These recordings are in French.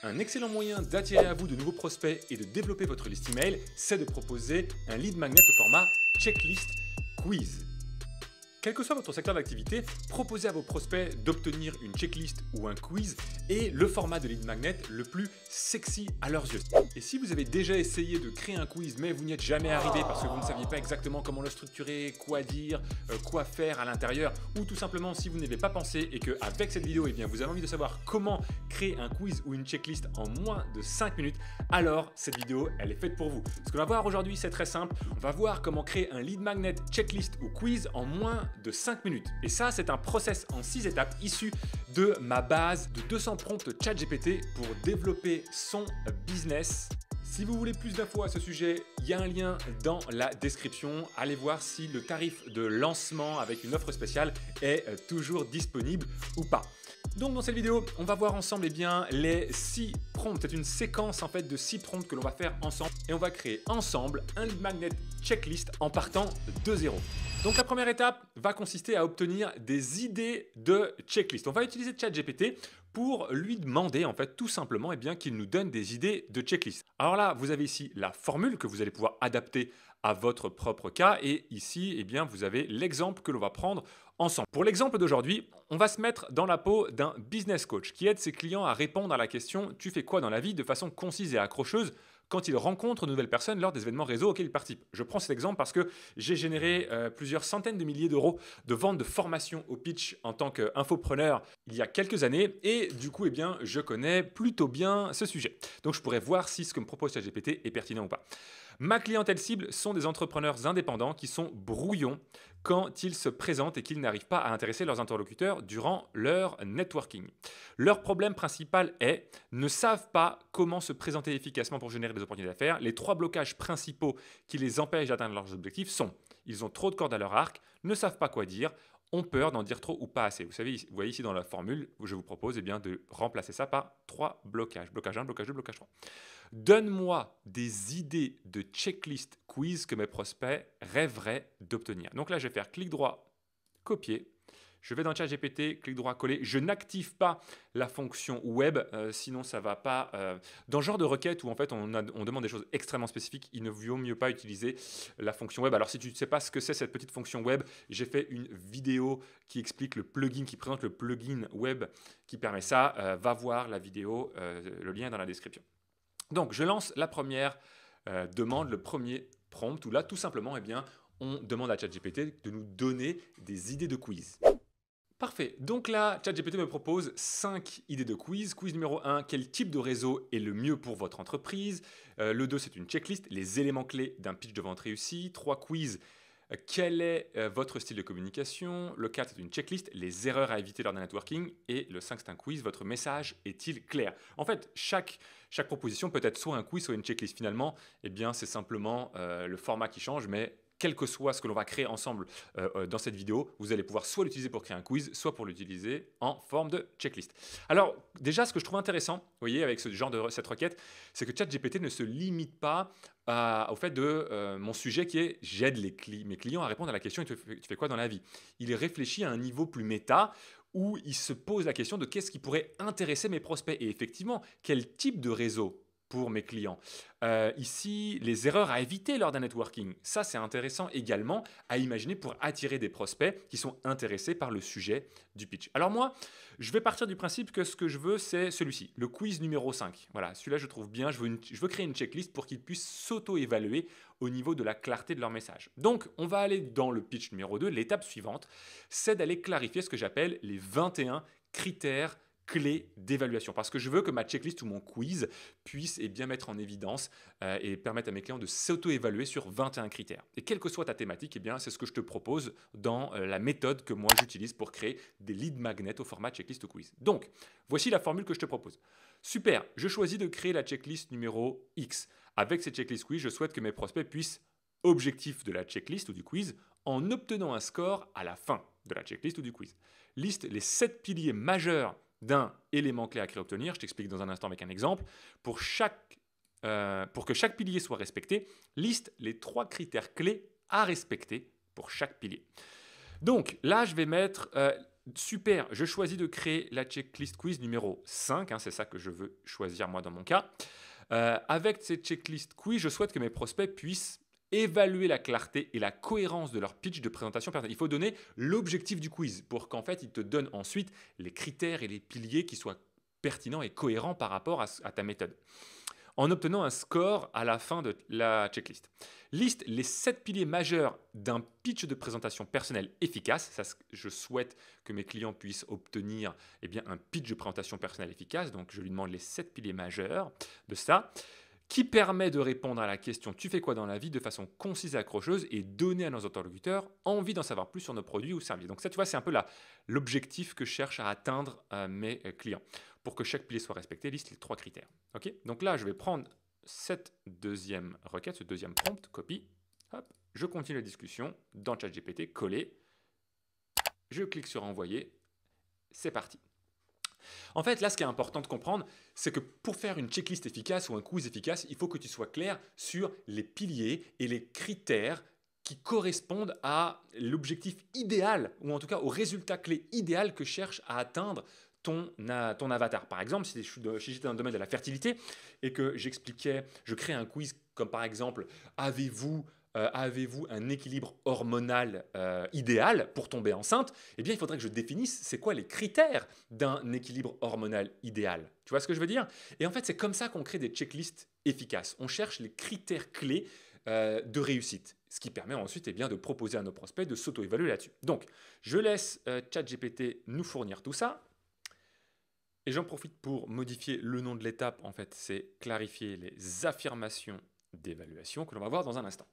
Un excellent moyen d'attirer à vous de nouveaux prospects et de développer votre liste email, c'est de proposer un lead magnet au format checklist quiz. Quel que soit votre secteur d'activité, proposez à vos prospects d'obtenir une checklist ou un quiz est le format de lead magnet le plus sexy à leurs yeux. Et si vous avez déjà essayé de créer un quiz mais vous n'y êtes jamais arrivé parce que vous ne saviez pas exactement comment le structurer, quoi dire, quoi faire à l'intérieur, ou tout simplement si vous n'avez pas pensé et qu'avec cette vidéo vous avez envie de savoir comment créer un quiz ou une checklist en moins de 5 minutes, alors cette vidéo elle est faite pour vous. Ce qu'on va voir aujourd'hui c'est très simple, on va voir comment créer un lead magnet, checklist ou quiz en moins de 5 minutes. Et ça, c'est un process en 6 étapes issu de ma base de 200 prompts ChatGPT pour développer son business. Si vous voulez plus d'infos à ce sujet, il y a un lien dans la description. Allez voir si le tarif de lancement avec une offre spéciale est toujours disponible ou pas. Donc dans cette vidéo, on va voir ensemble les 6 prompts. C'est une séquence en fait de 6 prompts que l'on va faire ensemble et on va créer ensemble un lead magnet checklist en partant de zéro. Donc la première étape va consister à obtenir des idées de checklist. On va utiliser ChatGPT pour lui demander en fait tout simplement qu'il nous donne des idées de checklist. Alors là, vous avez ici la formule que vous allez pouvoir adapter à votre propre cas et ici vous avez l'exemple que l'on va prendre ensemble. Pour l'exemple d'aujourd'hui, on va se mettre dans la peau d'un business coach qui aide ses clients à répondre à la question « Tu fais quoi dans la vie ?» de façon concise et accrocheuse quand ils rencontrent de nouvelles personnes lors des événements réseau auxquels ils participent. Je prends cet exemple parce que j'ai généré plusieurs centaines de milliers d'euros de ventes de formation au pitch en tant qu'infopreneur il y a quelques années et du coup je connais plutôt bien ce sujet. Donc je pourrais voir si ce que me propose ChatGPT est pertinent ou pas. Ma clientèle cible sont des entrepreneurs indépendants qui sont brouillons quand ils se présentent et qu'ils n'arrivent pas à intéresser leurs interlocuteurs durant leur networking. Leur problème principal est ne savent pas comment se présenter efficacement pour générer des opportunités d'affaires. Les 3 blocages principaux qui les empêchent d'atteindre leurs objectifs sont ils ont trop de cordes à leur arc, ne savent pas quoi dire, ont peur d'en dire trop ou pas assez. Vous voyez ici dans la formule où je vous propose de remplacer ça par 3 blocages. Blocage 1, blocage 2, blocage 3. Donne-moi des idées de checklist quiz que mes prospects rêveraient d'obtenir. Donc là, je vais faire clic droit, copier. Je vais dans ChatGPT, clic droit, coller. Je n'active pas la fonction web, sinon ça ne va pas. Dans le genre de requête où en fait on demande des choses extrêmement spécifiques, il ne vaut mieux pas utiliser la fonction web. Alors si tu ne sais pas ce que c'est cette petite fonction web, j'ai fait une vidéo qui explique le plugin, qui présente le plugin web qui permet ça. Va voir la vidéo, le lien est dans la description. Donc, je lance la première demande, le premier prompt, où là, tout simplement, on demande à ChatGPT de nous donner des idées de quiz. Parfait. Donc là, ChatGPT me propose 5 idées de quiz. Quiz numéro 1, quel type de réseau est le mieux pour votre entreprise? Le 2, c'est une checklist, les éléments clés d'un pitch de vente réussi. 3 quiz. Quel est votre style de communication? Le 4, c'est une checklist, les erreurs à éviter lors d'un networking. Et le 5, c'est un quiz, votre message est-il clair? En fait, chaque proposition peut être soit un quiz, soit une checklist. Finalement, c'est simplement le format qui change, mais quel que soit ce que l'on va créer ensemble dans cette vidéo, vous allez pouvoir soit l'utiliser pour créer un quiz, soit pour l'utiliser en forme de checklist. Alors déjà, ce que je trouve intéressant, vous voyez, avec ce genre de cette requête, c'est que ChatGPT ne se limite pas au fait de mon sujet qui est j'aide mes clients à répondre à la question tu fais quoi dans la vie? Il réfléchit à un niveau plus méta où il se pose la question de qu'est-ce qui pourrait intéresser mes prospects et effectivement, quel type de réseau pour mes clients. Ici, les erreurs à éviter lors d'un networking. Ça, c'est intéressant également à imaginer pour attirer des prospects qui sont intéressés par le sujet du pitch. Alors moi, je vais partir du principe que ce que je veux, c'est celui-ci, le quiz numéro 5. Voilà, celui-là, je trouve bien. Je veux créer une checklist pour qu'ils puissent s'auto-évaluer au niveau de la clarté de leur message. Donc, on va aller dans le pitch numéro 2. L'étape suivante, c'est d'aller clarifier ce que j'appelle les 21 critères clés d'évaluation parce que je veux que ma checklist ou mon quiz puisse mettre en évidence et permettre à mes clients de s'auto-évaluer sur 21 critères. Et quelle que soit ta thématique, c'est ce que je te propose dans la méthode que moi j'utilise pour créer des lead magnets au format checklist ou quiz. Donc, voici la formule que je te propose. Super, je choisis de créer la checklist numéro X. Avec cette checklist quiz, je souhaite que mes prospects puissent, objectif de la checklist ou du quiz, en obtenant un score à la fin de la checklist ou du quiz. Liste les 7 piliers majeurs d'un élément clé à créer obtenir. Je t'explique dans un instant avec un exemple. Pour que chaque pilier soit respecté, liste les 3 critères clés à respecter pour chaque pilier. Donc là, je vais mettre super, je choisis de créer la checklist quiz numéro 5, hein, c'est ça que je veux choisir moi dans mon cas. Avec cette checklist quiz, je souhaite que mes prospects puissent évaluer la clarté et la cohérence de leur pitch de présentation personnelle. Il faut donner l'objectif du quiz pour qu'en fait, il te donne ensuite les critères et les piliers qui soient pertinents et cohérents par rapport à ta méthode, en obtenant un score à la fin de la checklist. Liste les 7 piliers majeurs d'un pitch de présentation personnelle efficace. Ça, je souhaite que mes clients puissent obtenir un pitch de présentation personnelle efficace. Donc, je lui demande les 7 piliers majeurs de ça, qui permet de répondre à la question « Tu fais quoi dans la vie ?» de façon concise et accrocheuse et donner à nos interlocuteurs envie d'en savoir plus sur nos produits ou services. Donc ça, tu vois, c'est un peu l'objectif que je cherche à atteindre mes clients. Pour que chaque pilier soit respecté, liste les 3 critères. Okay, donc là, je vais prendre cette deuxième requête, ce deuxième prompt, copie. Hop, je continue la discussion dans ChatGPT, coller. Je clique sur envoyer. C'est parti. En fait, là, ce qui est important de comprendre, c'est que pour faire une checklist efficace ou un quiz efficace, il faut que tu sois clair sur les piliers et les critères qui correspondent à l'objectif idéal, ou en tout cas au résultat clé idéal que cherche à atteindre ton avatar. Par exemple, si j'étais dans le domaine de la fertilité et que je crée un quiz comme par exemple, avez-vous un équilibre hormonal idéal pour tomber enceinte? Eh bien, il faudrait que je définisse c'est quoi les critères d'un équilibre hormonal idéal. Tu vois ce que je veux dire? Et en fait, c'est comme ça qu'on crée des checklists efficaces. On cherche les critères clés de réussite, ce qui permet ensuite de proposer à nos prospects de s'auto-évaluer là-dessus. Donc, je laisse ChatGPT nous fournir tout ça. Et j'en profite pour modifier le nom de l'étape. En fait, c'est clarifier les affirmations d'évaluation que l'on va voir dans un instant.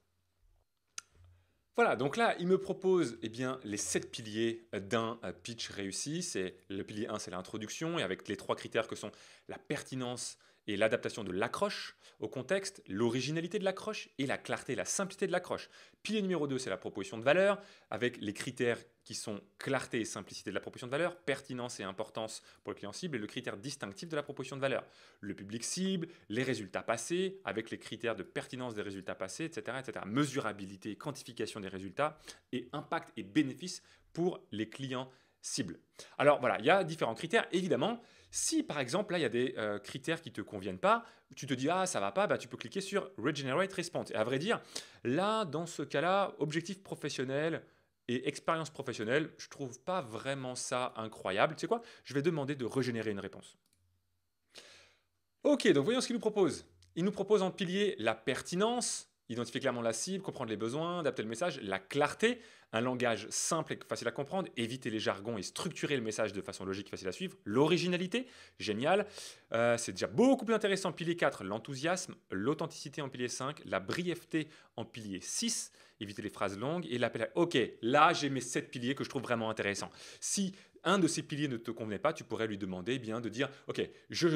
Voilà, donc là, il me propose les 7 piliers d'un pitch réussi. Le pilier 1, c'est l'introduction, et avec les 3 critères que sont la pertinence et l'adaptation de l'accroche au contexte, l'originalité de l'accroche et la clarté et la simplicité de l'accroche. Pilier numéro 2, c'est la proposition de valeur, avec les critères qui sont clarté et simplicité de la proposition de valeur, pertinence et importance pour le client cible, et le critère distinctif de la proposition de valeur. Le public cible, les résultats passés, avec les critères de pertinence des résultats passés, etc. etc. Mesurabilité, quantification des résultats, et impact et bénéfice pour les clients cibles. Alors voilà, il y a différents critères, évidemment. Si par exemple, là, il y a des critères qui ne te conviennent pas, tu te dis « Ah, ça ne va pas », tu peux cliquer sur « Regenerate Response ». Et à vrai dire, là, dans ce cas-là, objectif professionnel et expérience professionnelle, je ne trouve pas vraiment ça incroyable. Tu sais quoi? Je vais demander de régénérer une réponse. Ok, donc voyons ce qu'il nous propose. Il nous propose en pilier la pertinence, identifier clairement la cible, comprendre les besoins, adapter le message, la clarté, un langage simple et facile à comprendre, éviter les jargons et structurer le message de façon logique et facile à suivre, l'originalité, génial, c'est déjà beaucoup plus intéressant en pilier 4, l'enthousiasme, l'authenticité en pilier 5, la brièveté en pilier 6, éviter les phrases longues et l'appel à... Ok, là j'ai mes 7 piliers que je trouve vraiment intéressants. Si un de ces piliers ne te convenait pas, tu pourrais lui demander de dire « Ok, je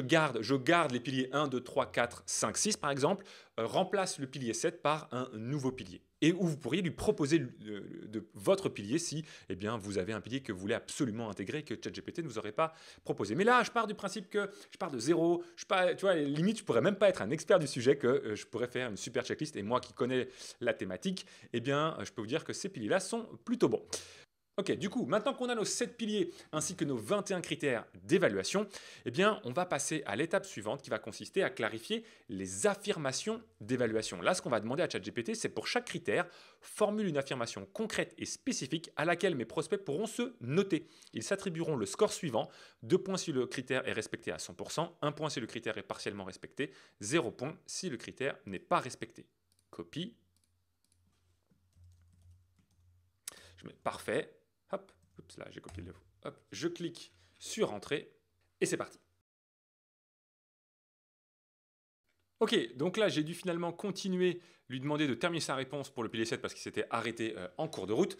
garde les piliers 1, 2, 3, 4, 5, 6 par exemple, remplace le pilier 7 par un nouveau pilier. » Et où vous pourriez lui proposer de votre pilier si vous avez un pilier que vous voulez absolument intégrer que ChatGPT ne vous aurait pas proposé. Mais là, je pars du principe que je pars de zéro. Tu vois, limite, je ne pourrais même pas être un expert du sujet que je pourrais faire une super checklist. Et moi qui connais la thématique, je peux vous dire que ces piliers-là sont plutôt bons. Ok, du coup, maintenant qu'on a nos 7 piliers ainsi que nos 21 critères d'évaluation, on va passer à l'étape suivante qui va consister à clarifier les affirmations d'évaluation. Là, ce qu'on va demander à ChatGPT, c'est pour chaque critère, formule une affirmation concrète et spécifique à laquelle mes prospects pourront se noter. Ils s'attribueront le score suivant, 2 points si le critère est respecté à 100%, 1 point si le critère est partiellement respecté, 0 point si le critère n'est pas respecté. Copie. Je mets parfait. Hop, oups, là j'ai copié le défaut. Hop, je clique sur Entrée et c'est parti. Ok, donc là j'ai dû finalement continuer, lui demander de terminer sa réponse pour le pilier 7 parce qu'il s'était arrêté en cours de route.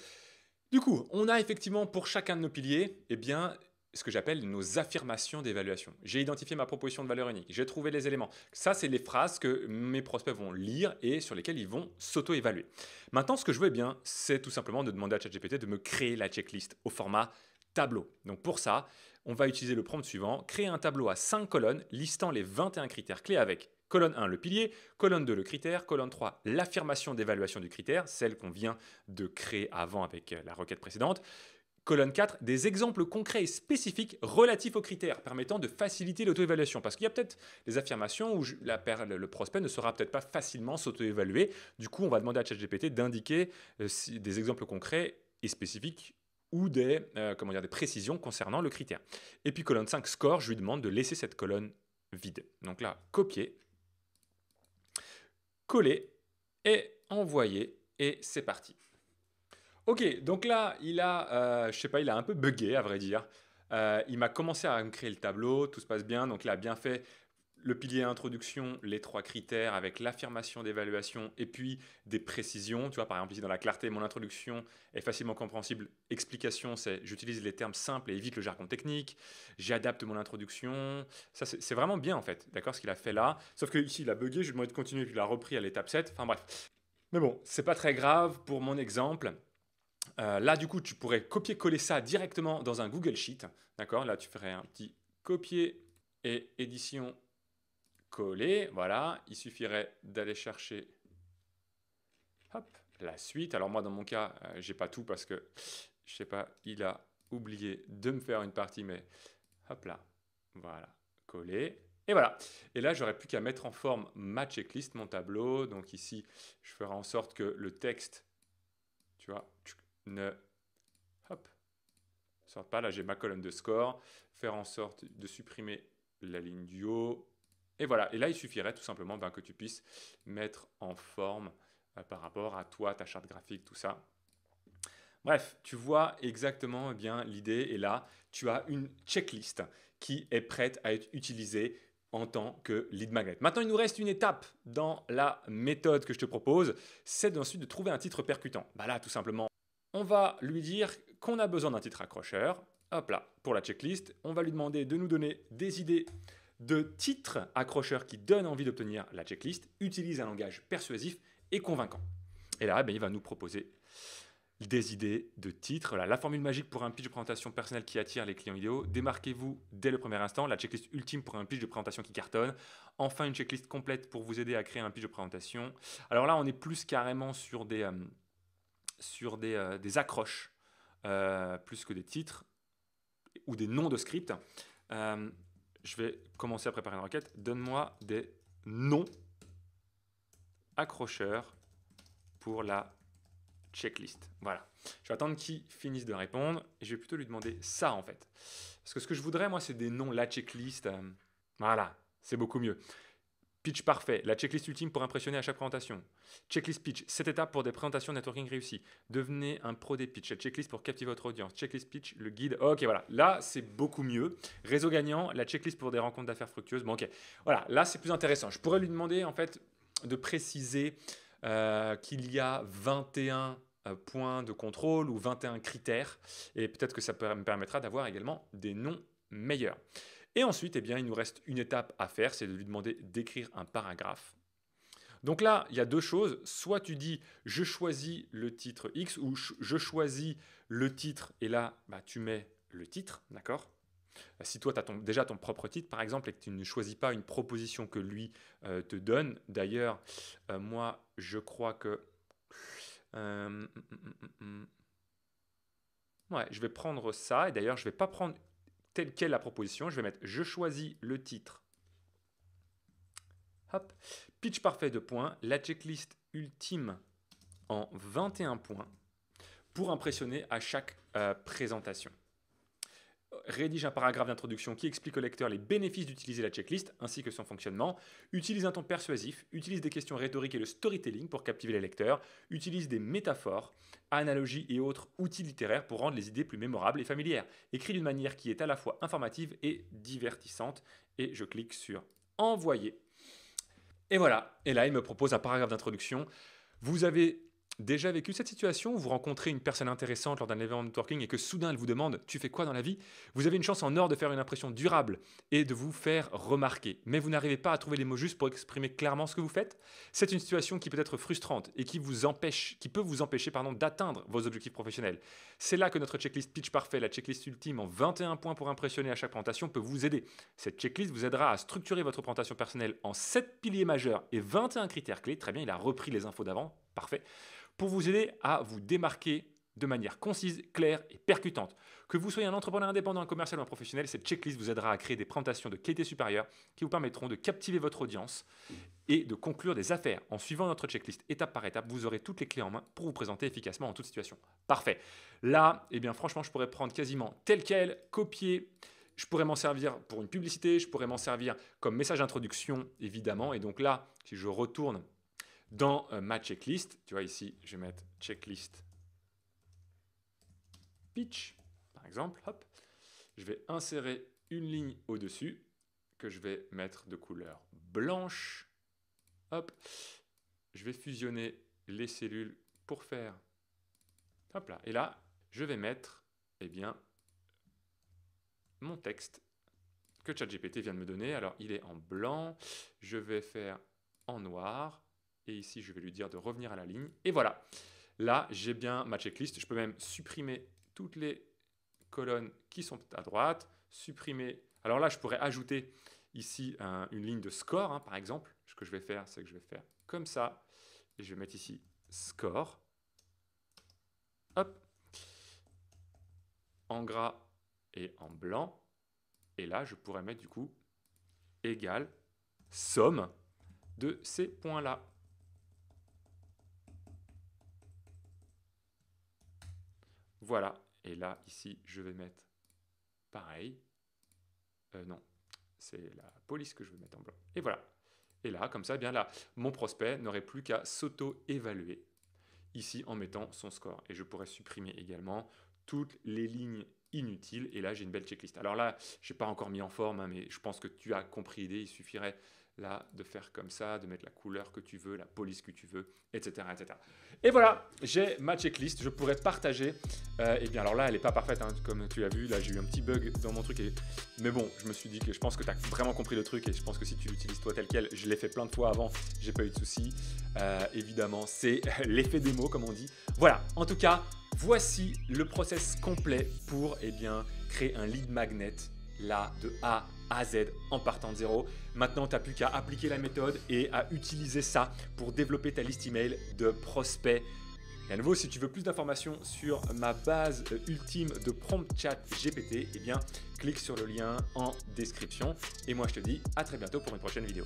Du coup, on a effectivement pour chacun de nos piliers, ce que j'appelle nos affirmations d'évaluation. J'ai identifié ma proposition de valeur unique, j'ai trouvé les éléments. Ça, c'est les phrases que mes prospects vont lire et sur lesquelles ils vont s'auto-évaluer. Maintenant, ce que je veux c'est tout simplement de demander à ChatGPT de me créer la checklist au format tableau. Donc pour ça, on va utiliser le prompt suivant, créer un tableau à 5 colonnes listant les 21 critères clés avec colonne 1, le pilier, colonne 2, le critère, colonne 3, l'affirmation d'évaluation du critère, celle qu'on vient de créer avant avec la requête précédente, Colonne 4, des exemples concrets et spécifiques relatifs aux critères permettant de faciliter l'auto-évaluation. Parce qu'il y a peut-être des affirmations où le prospect ne saura peut-être pas facilement s'auto-évaluer. Du coup, on va demander à ChatGPT d'indiquer des exemples concrets et spécifiques ou des précisions concernant le critère. Et puis colonne 5, score, je lui demande de laisser cette colonne vide. Donc là, copier, coller et envoyer, et c'est parti. Ok, donc là, il a, il a un peu bugué, à vrai dire. Il m'a commencé à me créer le tableau, tout se passe bien, donc il a bien fait le pilier introduction, les 3 critères avec l'affirmation d'évaluation et puis des précisions. Tu vois, par exemple, ici dans la clarté, mon introduction est facilement compréhensible. Explication, c'est j'utilise les termes simples et évite le jargon technique. J'adapte mon introduction. Ça, c'est vraiment bien en fait, d'accord, ce qu'il a fait là. Sauf que ici, il a bugué, je lui ai demandé de continuer, puis il a repris à l'étape 7. Enfin bref. Mais bon, c'est pas très grave pour mon exemple. Là, du coup, tu pourrais copier-coller ça directement dans un Google Sheet. D'accord? Là, tu ferais un petit copier et édition coller. Voilà. Il suffirait d'aller chercher hop, la suite. Alors moi, dans mon cas, j'ai pas tout parce que, je sais pas, il a oublié de me faire une partie, mais hop là. Voilà. Coller. Et voilà. Et là, j'aurais plus qu'à mettre en forme ma checklist, mon tableau. Donc ici, je ferai en sorte que le texte, tu vois, ne sorte pas. Là, j'ai ma colonne de score. Faire en sorte de supprimer la ligne du haut. Et voilà. Et là, il suffirait tout simplement que tu puisses mettre en forme par rapport à toi, ta charte graphique, tout ça. Bref, tu vois exactement bien l'idée. Et là, tu as une checklist qui est prête à être utilisée en tant que lead magnet. Maintenant, il nous reste une étape dans la méthode que je te propose, c'est ensuite de trouver un titre percutant. Bah là, tout simplement, on va lui dire qu'on a besoin d'un titre accrocheur. Hop là, pour la checklist, on va lui demander de nous donner des idées de titres accrocheurs qui donnent envie d'obtenir la checklist, utilise un langage persuasif et convaincant. Et là, il va nous proposer des idées de titres. Voilà, la formule magique pour un pitch de présentation personnelle qui attire les clients idéaux. Démarquez-vous dès le premier instant. La checklist ultime pour un pitch de présentation qui cartonne. Enfin, une checklist complète pour vous aider à créer un pitch de présentation. Alors là, on est plus carrément sur des accroches, plus que des titres ou des noms de script. Je vais commencer à préparer une requête. Donne-moi des noms accrocheurs pour la checklist. Voilà. Je vais attendre qu'il finisse de répondre et je vais plutôt lui demander ça en fait. Parce que ce que je voudrais moi, c'est des noms, la checklist. Voilà, c'est beaucoup mieux. Pitch parfait, la checklist ultime pour impressionner à chaque présentation. Checklist pitch, 7 étapes pour des présentations networking réussies. Devenez un pro des pitchs. La checklist pour captiver votre audience. Checklist pitch, le guide. Ok, voilà. Là, c'est beaucoup mieux. Réseau gagnant, la checklist pour des rencontres d'affaires fructueuses. Bon, ok. Voilà, là, c'est plus intéressant. Je pourrais lui demander, en fait, de préciser qu'il y a 21 points de contrôle ou 21 critères. Et peut-être que ça me permettra d'avoir également des noms meilleurs. Et ensuite, il nous reste une étape à faire, c'est de lui demander d'écrire un paragraphe. Donc là, il y a deux choses. Soit tu dis « je choisis le titre X » ou « je choisis le titre » et là, tu mets le titre, d'accord ? Si toi, tu as déjà ton propre titre, par exemple, et que tu ne choisis pas une proposition que lui te donne. D'ailleurs, moi, je crois que... ouais, je vais prendre ça. Et d'ailleurs, je ne vais pas prendre telle quelle la proposition. Je vais mettre « je choisis le titre ». Hop. Pitch parfait de points. La checklist ultime en 21 points pour impressionner à chaque présentation. Rédige un paragraphe d'introduction qui explique au lecteur les bénéfices d'utiliser la checklist ainsi que son fonctionnement. Utilise un ton persuasif, utilise des questions rhétoriques et le storytelling pour captiver les lecteurs. Utilise des métaphores, analogies et autres outils littéraires pour rendre les idées plus mémorables et familières. Écrit d'une manière qui est à la fois informative et divertissante. Et je clique sur envoyer. Et voilà. Et là, il me propose un paragraphe d'introduction. Vous avez déjà vécu cette situation où vous rencontrez une personne intéressante lors d'un événement de networking et que soudain elle vous demande « tu fais quoi dans la vie ?» Vous avez une chance en or de faire une impression durable et de vous faire remarquer. Mais vous n'arrivez pas à trouver les mots justes pour exprimer clairement ce que vous faites. C'est une situation qui peut être frustrante et qui peut vous empêcher d'atteindre vos objectifs professionnels. C'est là que notre checklist Pitch Parfait, la checklist ultime en 21 points pour impressionner à chaque présentation, peut vous aider. Cette checklist vous aidera à structurer votre présentation personnelle en 7 piliers majeurs et 21 critères clés. Très bien, il a repris les infos d'avant. Parfait. Pour vous aider à vous démarquer de manière concise, claire et percutante. Que vous soyez un entrepreneur indépendant, un commercial ou un professionnel, cette checklist vous aidera à créer des présentations de qualité supérieure qui vous permettront de captiver votre audience et de conclure des affaires. En suivant notre checklist étape par étape, vous aurez toutes les clés en main pour vous présenter efficacement en toute situation. Parfait. Là, eh bien, franchement, je pourrais prendre quasiment tel quel, copier. Je pourrais m'en servir pour une publicité, je pourrais m'en servir comme message d'introduction, évidemment. Et donc là, si je retourne dans ma checklist, tu vois ici, je vais mettre checklist pitch, par exemple, hop, je vais insérer une ligne au-dessus que je vais mettre de couleur blanche, hop, je vais fusionner les cellules pour faire, hop là, et là, je vais mettre, eh bien, mon texte que ChatGPT vient de me donner. Alors, il est en blanc, je vais faire en noir, et ici, je vais lui dire de revenir à la ligne, et voilà. Là, j'ai bien ma checklist, je peux même supprimer toutes les colonnes qui sont à droite, supprimer. Alors là, je pourrais ajouter ici une ligne de score, hein, par exemple. Ce que je vais faire, c'est que je vais faire comme ça. Et je vais mettre ici score. Hop. En gras et en blanc. Et là, je pourrais mettre du coup égal somme de ces points-là. Voilà. Et là, ici, je vais mettre pareil. Non, c'est la police que je veux mettre en blanc. Et voilà. Et là, comme ça, eh bien là, mon prospect n'aurait plus qu'à s'auto-évaluer ici en mettant son score. Et je pourrais supprimer également toutes les lignes inutiles. Et là, j'ai une belle checklist. Alors là, je n'ai pas encore mis en forme, hein, mais je pense que tu as compris l'idée. Il suffirait là de faire comme ça, de mettre la couleur que tu veux, la police que tu veux, etc. etc. Et voilà, j'ai ma checklist, je pourrais partager. Et bien alors là, elle n'est pas parfaite, hein, comme tu l'as vu, là j'ai eu un petit bug dans mon truc. Mais bon, je me suis dit que je pense que tu as vraiment compris le truc et je pense que si tu l'utilises toi tel quel, je l'ai fait plein de fois avant, j'ai pas eu de soucis. Évidemment, c'est l'effet démo comme on dit. Voilà, en tout cas, voici le process complet pour créer un lead magnet là de A à Z en partant de zéro. Maintenant, tu n'as plus qu'à appliquer la méthode et à utiliser ça pour développer ta liste email de prospects. Et à nouveau, si tu veux plus d'informations sur ma base ultime de Prompt Chat GPT, eh bien, clique sur le lien en description. Et moi, je te dis à très bientôt pour une prochaine vidéo.